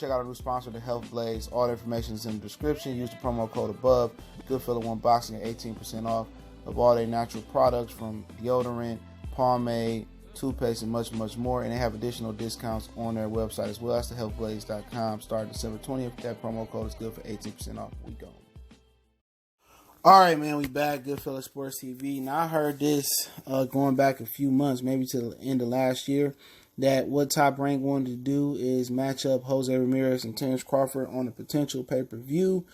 check out our new sponsor, the Health Blaze. All the information is in the description. Use the promo code above. Goodfellow One Boxing at 18% off of all their natural products, from deodorant, pomade, toothpaste, and much, much more. And they have additional discounts on their website as well. That's thehealthblaze.com. Starting December 20th. That promo code is good for 18% off. We go. All right, man, we back. Goodfellow Sports TV. Now, I heard this going back a few months, maybe to the end of last year, that what Top Rank wanted to do is match up Jose Ramirez and Terence Crawford on a potential pay-per-view.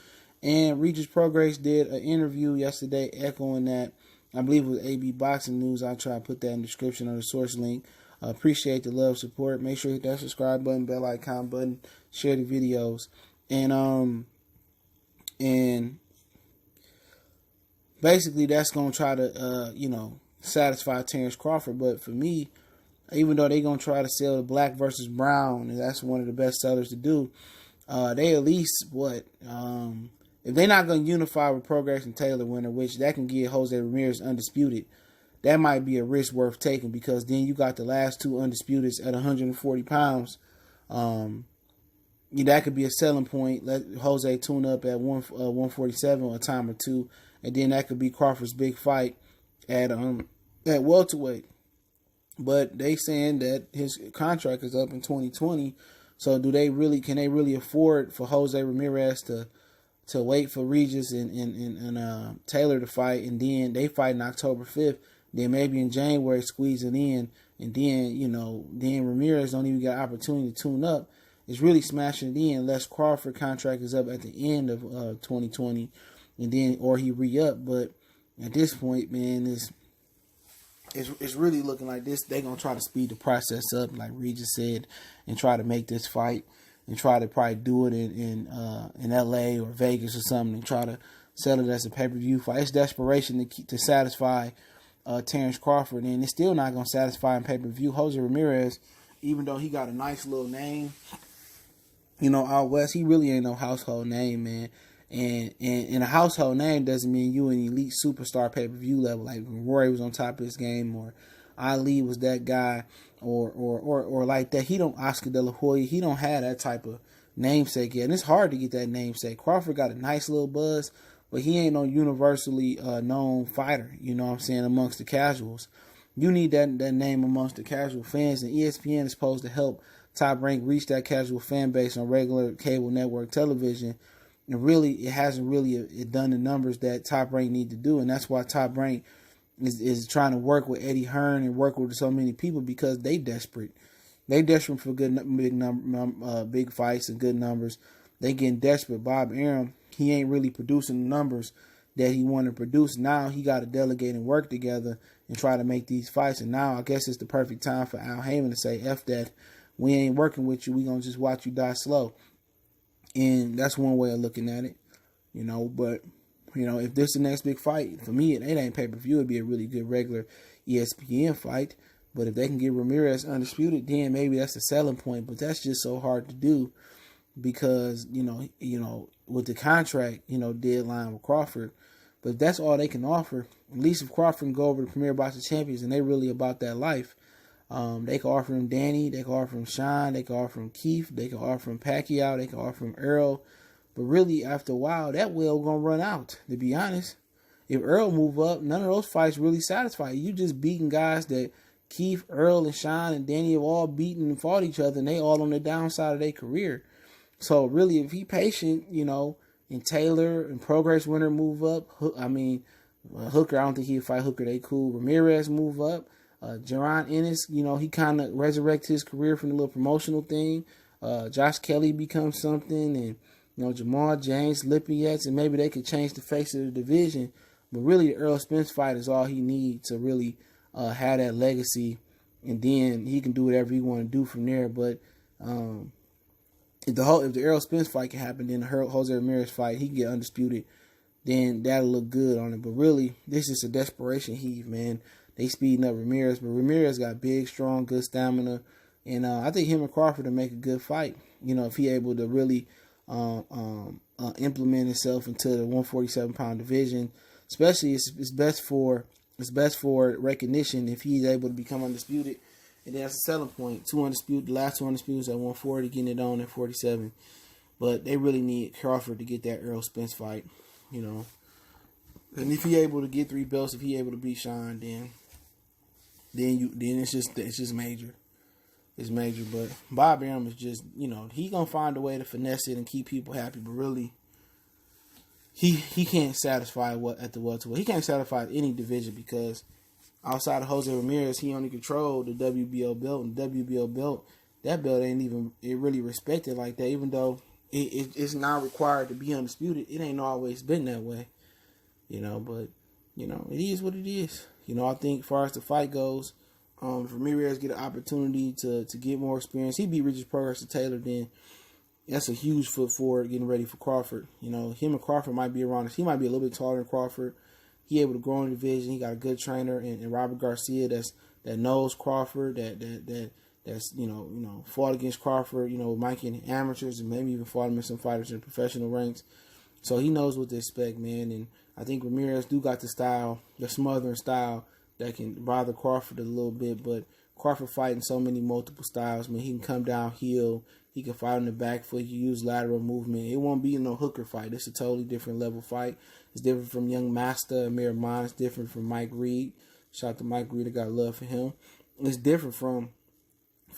And Regis Prograis did an interview yesterday echoing that. I believe it was AB Boxing News. I'll try to put that in the description or the source link. Appreciate the love, support. Make sure you hit that subscribe button, bell icon button, share the videos. And basically that's going to try to, satisfy Terence Crawford. But for me, even though they're going to try to sell the black versus brown, and that's one of the best sellers to do, they at least, if they're not going to unify with Prograis and Taylor winner, which that can give Jose Ramirez undisputed, that might be a risk worth taking, because then you got the last two undisputeds at 140 pounds. That could be a selling point. Let Jose tune up at 147 a time or two, and then that could be Crawford's big fight at welterweight. But they saying that his contract is up in 2020. So can they really afford for Jose Ramirez to wait for Regis and Taylor to fight, and then they fight on October 5th, then maybe in January squeeze it in, and then Ramirez don't even get an opportunity to tune up. It's really smashing it in unless Crawford contract is up at the end of 2020, and then or he re-up. But at this point, man, it's really looking like this. They're going to try to speed the process up, like Regis said, and try to make this fight and try to probably do it in L.A. or Vegas or something and try to sell it as a pay-per-view fight. It's desperation to satisfy Terence Crawford, and it's still not going to satisfy in pay-per-view. Jose Ramirez, even though he got a nice little name, out west, he really ain't no household name, man. And a household name doesn't mean you an elite superstar pay-per-view level. Like when Rory was on top of his game, or Ali was that guy, or like that. He don't Oscar De La Hoya. He don't have that type of namesake yet. And it's hard to get that namesake. Crawford got a nice little buzz, but he ain't no universally known fighter. You know what I'm saying, amongst the casuals. You need that name amongst the casual fans, and ESPN is supposed to help Top Rank reach that casual fan base on regular cable network television. And really, it hasn't really done the numbers that Top Rank need to do. And that's why Top Rank is trying to work with Eddie Hearn and work with so many people, because they desperate. They desperate for big fights and good numbers. They getting desperate. Bob Arum, he ain't really producing the numbers that he wanted to produce. Now he got to delegate and work together and try to make these fights. And now I guess it's the perfect time for Al Heyman to say, F that. We ain't working with you. We going to just watch you die slow. And that's one way of looking at it, But, if this is the next big fight, for me, it ain't pay-per-view. It'd be a really good regular ESPN fight. But if they can get Ramirez undisputed, then maybe that's a selling point. But that's just so hard to do because, with the contract, deadline with Crawford. But if that's all they can offer, at least if Crawford can go over to Premier Boxing Champions and they really about that life, they can offer him Danny, they can offer him Sean, they can offer him Heath, they can offer him Pacquiao, they can offer him Earl. But really, after a while, that well gonna run out, to be honest. If Earl move up, none of those fights really satisfy you. You just beating guys that Keith, Earl, and Sean and Danny have all beaten and fought each other, and they all on the downside of their career. So really, if he patient, and Taylor and Prograis winner move up, Hooker, I don't think he'd fight Hooker, they cool. Ramirez move up. Jaron Ennis, he kind of resurrected his career from the little promotional thing. Josh Kelly becomes something, and Jamal James, Lippiets, and maybe they could change the face of the division. But really, the Earl Spence fight is all he needs to really have that legacy, and then he can do whatever he want to do from there. But if the Earl Spence fight can happen, then the Jose Ramirez fight, he can get undisputed, then that'll look good on it. But really, this is a desperation heave, man. They speeding up Ramirez, but Ramirez got big, strong, good stamina, and I think him and Crawford will make a good fight. If he able to really implement himself into the 147-pound division, especially it's best for recognition if he's able to become undisputed And that's a selling point. The last two Undisputed at 140, getting it on at 47. But they really need Crawford to get that Errol Spence fight, you know. And if he able to get 3 belts, if he able to beat Sean, then it's just major. It's major. But Bob Arum is just, you know, he gonna find a way to finesse it and keep people happy. But really, he can't satisfy at the welterweight. He can't satisfy any division because outside of Jose Ramirez, he only controlled the WBO belt, and the WBO belt, that belt ain't even really respected like that. Even though it's not required to be undisputed, it ain't always been that way, you know. But you know, it is what it is. You know, I think as far as the fight goes, if Ramirez get an opportunity to get more experience, he beat Regis Progress to Taylor, then that's a huge foot forward getting ready for Crawford. You know, him and Crawford might be around. He might be a little bit taller than Crawford. He able to grow in the division. He got a good trainer and Robert Garcia that knows Crawford, that's you know fought against Crawford, you know, Mikey in amateurs and maybe even fought him in some fighters in professional ranks. So he knows what to expect, man. And I think Ramirez do got the style, the smothering style that can bother Crawford a little bit. But Crawford fighting so many multiple styles, man. He can come down heel. He can fight on the back foot. He can use lateral movement. It won't be no hooker fight. It's a totally different level fight. It's different from Young Master, Amir Mon. It's different from Mike Reed. Shout out to Mike Reed. I got love for him. It's different from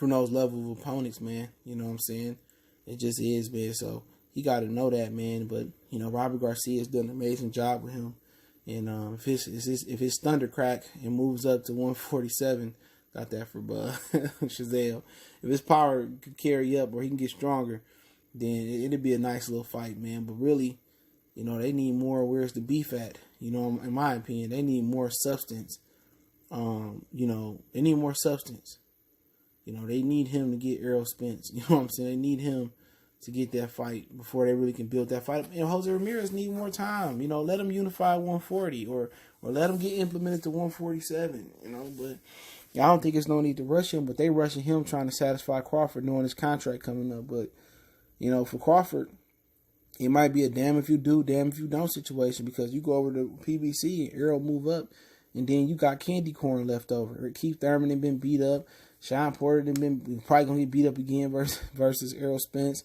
those level of opponents, man. You know what I'm saying? It just is, man. So he got to know that, man. But you know, Robert Garcia has done an amazing job with him. And if his thunder crack and moves up to 147, got that for Shazelle. If his power could carry up or he can get stronger, then it'd be a nice little fight, man. But really, you know, they need more. Where's the beef at? You know, in my opinion, they need more substance. You know, they need more substance. You know, they need him to get Errol Spence. You know what I'm saying? They need him to get that fight before they really can build that fight. And Jose Ramirez need more time. You know, let him unify 140 or let him get implemented to 147. You know, but I don't think there's no need to rush him. But they rushing him trying to satisfy Crawford, knowing his contract coming up. But you know, for Crawford, it might be a damn if you do, damn if you don't situation because you go over to PBC and Errol move up, and then you got candy corn left over. Keith Thurman had been beat up. Sean Porter had been probably gonna get beat up again versus Errol Spence.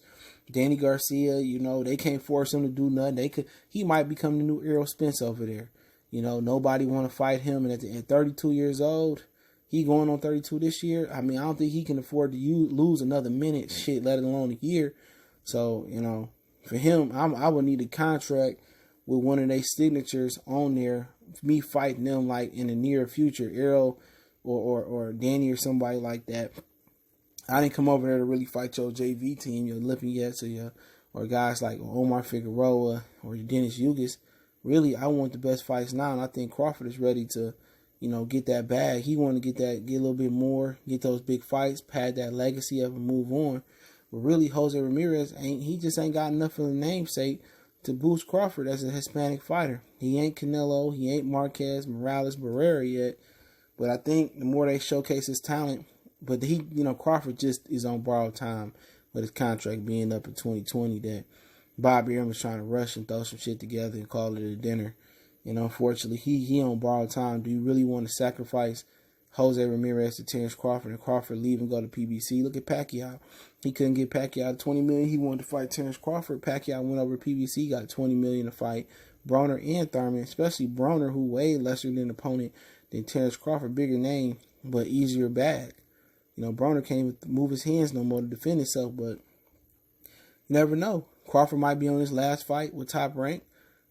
Danny Garcia, you know, they can't force him to do nothing. He might become the new Errol Spence over there. You know, nobody want to fight him, and at 32 years old, he going on 32 this year. I mean, I don't think he can afford to lose another minute, shit, let alone a year. So, you know, for him, I would need a contract with one of their signatures on there, me fighting them like in the near future, Errol or Danny or somebody like that. I didn't come over there to really fight your JV team, your Lippians or guys like Omar Figueroa or Dennis Yugas. Really, I want the best fights now, and I think Crawford is ready to, you know, get that bag. He want to get a little bit more, get those big fights, pad that legacy up and move on. But really, Jose Ramirez just ain't got enough of the namesake to boost Crawford as a Hispanic fighter. He ain't Canelo, he ain't Marquez, Morales, Barrera yet. But I think the more they showcase his talent, but Crawford just is on borrowed time with his contract being up in 2020 that Bob Arum was trying to rush and throw some shit together and call it a dinner. And unfortunately, he on borrowed time. Do you really want to sacrifice Jose Ramirez to Terence Crawford and Crawford leave and go to PBC? Look at Pacquiao. He couldn't get Pacquiao $20 million. He wanted to fight Terence Crawford. Pacquiao went over to PBC, got $20 million to fight Broner and Thurman, especially Broner, who way lesser than opponent than Terence Crawford, bigger name, but easier bag. You know, Broner can't even move his hands no more to defend himself, but you never know. Crawford might be on his last fight with Top Rank,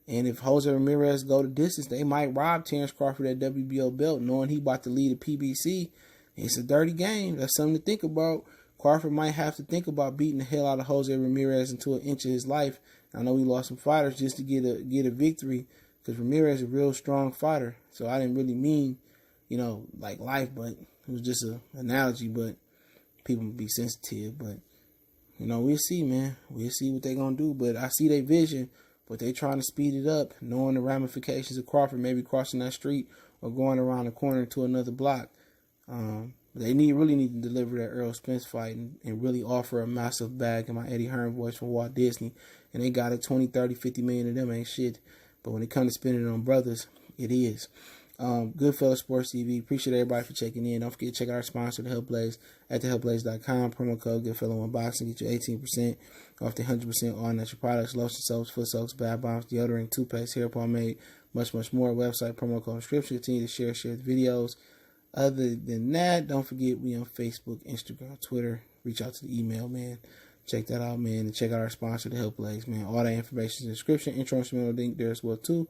and if Jose Ramirez go the distance, they might rob Terence Crawford that WBO belt, knowing he about to lead a PBC. It's a dirty game. That's something to think about. Crawford might have to think about beating the hell out of Jose Ramirez into an inch of his life. I know he lost some fighters just to get a victory, because Ramirez is a real strong fighter. So I didn't really mean, like life, but it was just an analogy. But people be sensitive. But, we'll see, man. We'll see what they're going to do. But I see their vision, but they trying to speed it up, knowing the ramifications of Crawford maybe crossing that street or going around the corner to another block. They really need to deliver that Errol Spence fight and really offer a massive bag in my Eddie Hearn voice from Walt Disney. And they got it, 20, 30, 50 million of them ain't shit. But when it comes to spending it on brothers, it is. Goodfellas Sports TV. Appreciate everybody for checking in. Don't forget to check out our sponsor, The Help Blaze, at thehelpblaze.com. Promo code Goodfellow1Boxing. Get you 18% off the 100% all natural products, lotion soaps, foot soaps, bath bombs, deodorant, toothpaste, hair pomade, much, much more. Website, promo code description. Continue to share the videos. Other than that, don't forget we on Facebook, Instagram, Twitter. Reach out to the email, man. Check that out, man. And check out our sponsor, The Help Blaze, man. All that information is in the description. Intro instrumental link there as well, too.